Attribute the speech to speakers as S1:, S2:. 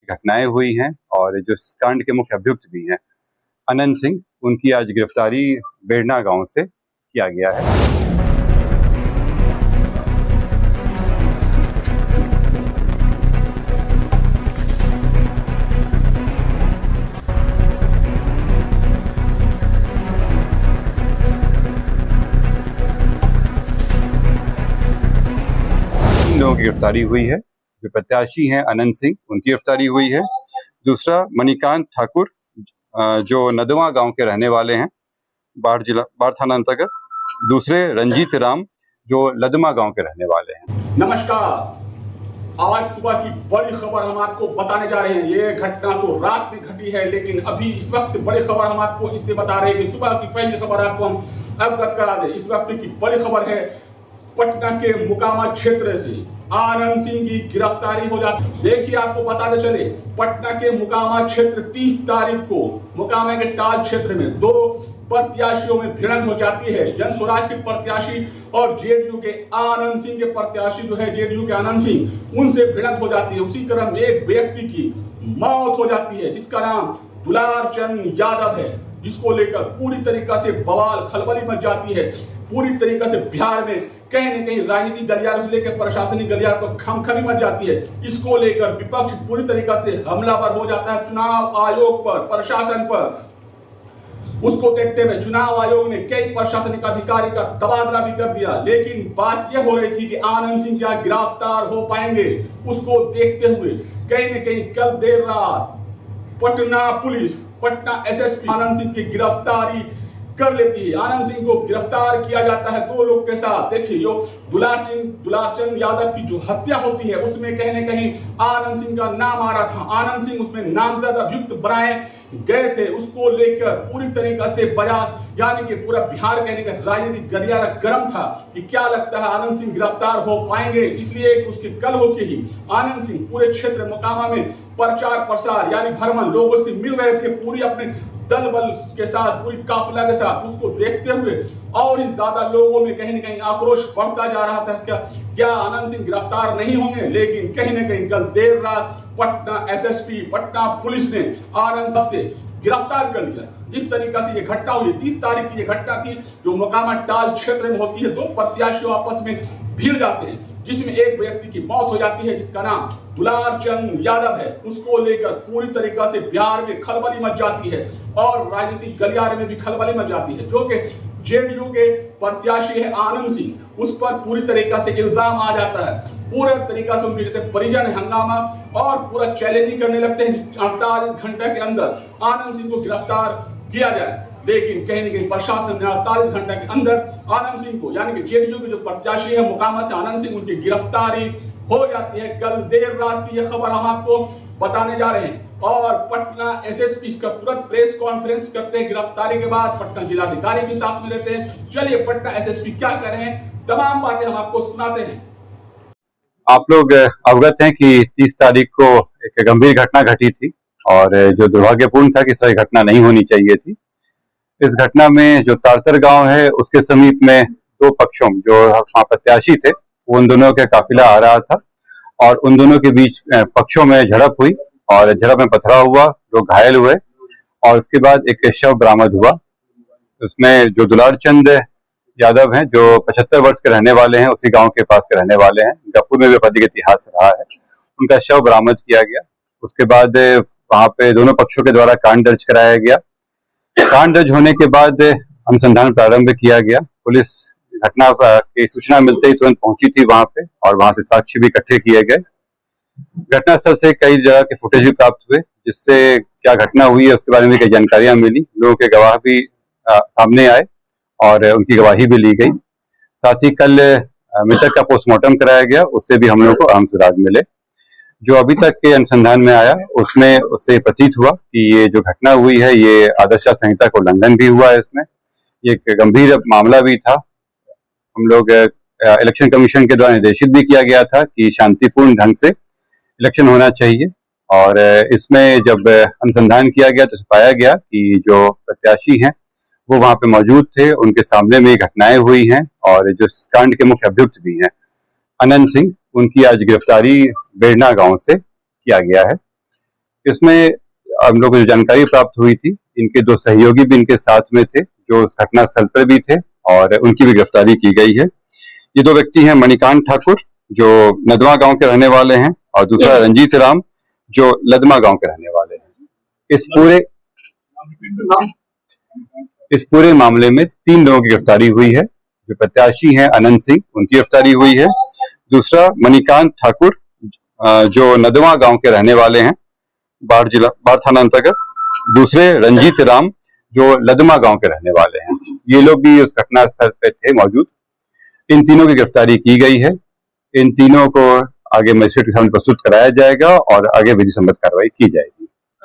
S1: घटनाएं हुई हैं और जो इस कांड के मुख्य अभियुक्त भी हैं अनंत सिंह, उनकी आज गिरफ्तारी बेड़ना गांव से किया गया है। लोगों की गिरफ्तारी हुई है। जो प्रत्याशी हैं अनंत सिंह, उनकी गिरफ्तारी हुई है। दूसरा मणिकांत ठाकुर, जो नदवा गांव के रहने वाले हैं, बाढ़ थाना अंतर्गत। दूसरे रंजीत राम, जो लदमा गांव के रहने वाले हैं।
S2: नमस्कार, आज सुबह की बड़ी खबर हम आपको बताने जा रहे हैं। ये घटना तो रात में घटी है, लेकिन अभी इस वक्त बड़ी खबर हम आपको इससे बता रहे हैं कि सुबह की पहली खबर आपको हम अवगत करा दें। इस वक्त की बड़ी खबर है, पटना के मुकामा क्षेत्र से आनंद सिंह की गिरफ्तारी हो जाती है। देखिए, आपको बताते चले, पटना के मुकामा क्षेत्र 30 तारीख को मुकामा के टाल क्षेत्र में दो प्रत्याशियों में भिड़ंत हो जाती है। जन स्वराज के प्रत्याशी और जेडीयू के आनंद सिंह के प्रत्याशी जो है जेडीयू के आनंद सिंह, उनसे भिड़ंत हो जाती है। उसी क्रम में एक व्यक्ति की मौत हो जाती है, जिसका नाम दुलार चंद यादव है, जिसको लेकर पूरी तरीका से बवाल खलबली मच जाती है। पूरी तरीके से बिहार में कहीं न कहीं राजनीतिक गलियारों से लेकर प्रशासनिक गलियारों पर खमखमी मच जाती है। इसको लेकर विपक्ष पूरी तरीके से हमलावर हो जाता है चुनाव आयोग पर, प्रशासन पर। उसको देखते हुए चुनाव आयोग ने कई प्रशासनिक अधिकारी का तबादला भी कर दिया, लेकिन बात यह हो रही थी कि आनंद सिंह क्या गिरफ्तार हो पाएंगे। उसको देखते हुए कहीं न कहीं कल देर रात पटना पुलिस, पटना एसएसपी आनंद सिंह की गिरफ्तारी कर लेती है। आनंद सिंह को गिरफ्तार किया जाता है दो लोग के साथ। देखिए, जो दुलारचंद यादव की जो हत्या होती है, उसमें कहीं न कहीं आनंद सिंह का नाम आ रहा था। आनंद सिंह उसमें नामजद अभियुक्त बनाए गए थे। उसको लेकर पूरी तरीके से बाजार, यानी कि पूरा बिहार कहने का राजनीतिक गलियारा गर्म था कि क्या लगता है आनंद सिंह गिरफ्तार हो पाएंगे। इसलिए उसके कल होके ही आनंद सिंह पूरे क्षेत्र मुकामा में प्रचार प्रसार यानी भ्रमण, लोगों से मिल रहे थे पूरी अपने दल बल के साथ, पूरी काफिला के साथ। उसको देखते हुए और इस ज्यादा लोगों में कहीं न कहीं आक्रोश बढ़ता जा रहा था, क्या आनंद सिंह गिरफ्तार नहीं होंगे। लेकिन कहीं न कहीं कल देर रात पटना एसएसपी, पटना पुलिस ने आनंद सिंह से गिरफ्तार कर लिया। जिस तरीके से ये घटना हुई, 30 तारीख की ये घटना थी, जो मुकामा टाल क्षेत्र में होती है। दो प्रत्याशी आपस में भिड़ जाते हैं, जिसमें एक व्यक्ति की मौत हो जाती है, जिसका नाम दुलार चंद यादव है। उसको लेकर पूरी तरीके से बिहार में खलबली मच जाती है और राजनीतिक गलियारे में भी खलबली मच जाती है। जो कि जेडीयू के प्रत्याशी है आनंद सिंह, उस पर पूरी तरीके से इल्जाम आ जाता है। पूरे तरीके से उनके परिजन हंगामा और पूरा चैलेंजिंग करने लगते हैं 48 घंटे के अंदर आनंद सिंह को गिरफ्तार किया जाए। लेकिन कहीं न कहीं प्रशासन ने 48 घंटे के अंदर आनंद सिंह को, यानी कि जेडीयू के जो प्रत्याशी है मुकामा से आनंद सिंह, उनकी गिरफ्तारी हो जाती है। कल देर रात की यह खबर हम आपको बताने जा रहे हैं। और पटना एसएसपी इसका तुरंत प्रेस कॉन्फ्रेंस करते हैं गिरफ्तारी के बाद। पटना जिलाधिकारी भी साथ में रहते हैं। चलिए पटना एसएसपी क्या कर रहे हैं, तमाम बातें हम आपको सुनाते हैं।
S1: आप लोग अवगत हैं कि 30 तारीख को एक गंभीर घटना घटी थी और जो दुर्भाग्यपूर्ण था कि सही घटना नहीं होनी चाहिए थी। इस घटना में जो तारतर गांव है, उसके समीप में दो पक्षों, जो वहाँ प्रत्याशी थे, उन दोनों का काफिला आ रहा था और उन दोनों के बीच पक्षों में झड़प हुई और झड़प में पथराव हुआ, लोग घायल हुए और उसके बाद एक शव बरामद हुआ। उसमें जो दुलार चंद यादव हैं, जो 75 वर्ष के रहने वाले हैं, उसी गांव के पास के रहने वाले हैं, गफूर में भी आपराधिक इतिहास रहा है, उनका शव बरामद किया गया। उसके बाद वहां पे दोनों पक्षों के द्वारा कांड दर्ज कराया गया। कांड दर्ज होने के बाद अनुसंधान प्रारंभ किया गया। पुलिस घटना की सूचना मिलते ही तुरंत पहुंची थी वहां पे और वहां से साक्ष्य भी इकट्ठे किए गए। घटनास्थल से कई जगह के फुटेज भी प्राप्त हुए, जिससे क्या घटना हुई है उसके बारे में कई जानकारियां मिली। लोगों के गवाह भी सामने आए और उनकी गवाही भी ली गई। साथ ही कल मृतक का पोस्टमार्टम कराया गया, उससे भी हम लोगों को अहम सुराग मिले। जो अभी तक के अनुसंधान में आया, उसमें उससे प्रतीत हुआ कि ये जो घटना हुई है, ये आदर्श संहिता का उल्लंघन भी हुआ है। इसमें ये एक गंभीर मामला भी था। हम लोग इलेक्शन कमीशन के द्वारा निर्देशित भी किया गया था कि शांतिपूर्ण ढंग से इलेक्शन होना चाहिए। और इसमें जब अनुसंधान किया गया तो पाया गया कि जो प्रत्याशी हैं वो वहां पे मौजूद थे, उनके सामने में घटनाएं हुई हैं और जो इस कांड के मुख्य अभियुक्त भी हैं अनंत सिंह, उनकी आज गिरफ्तारी बेड़ना गांव से किया गया है। इसमें हम लोग को जो जानकारी प्राप्त हुई थी, इनके 2 सहयोगी भी इनके साथ में थे, जो उस घटना स्थल पर भी थे, और उनकी भी गिरफ्तारी की गई है। ये 2 व्यक्ति हैं मणिकांत ठाकुर, जो नदवा गांव के रहने वाले हैं, और दूसरा रंजीत राम, जो लदमा गांव के रहने वाले हैं। इस पूरे मामले में 3 लोगों की गिरफ्तारी हुई है। जो प्रत्याशी हैं अनंत सिंह, उनकी गिरफ्तारी हुई है। दूसरा मणिकांत ठाकुर, जो नदवा गांव के रहने वाले हैं, बाढ़ थाना अंतर्गत। दूसरे रंजीत राम, जो लदमा गांव के रहने वाले हैं। ये लोग भी उस घटना स्थल पे थे मौजूद। इन तीनों की गिरफ्तारी की गई है। इन तीनों को आगे मजिस्ट्रेट के सामने प्रस्तुत कराया जाएगा और आगे विधि सम्मत कार्रवाई की जाएगी।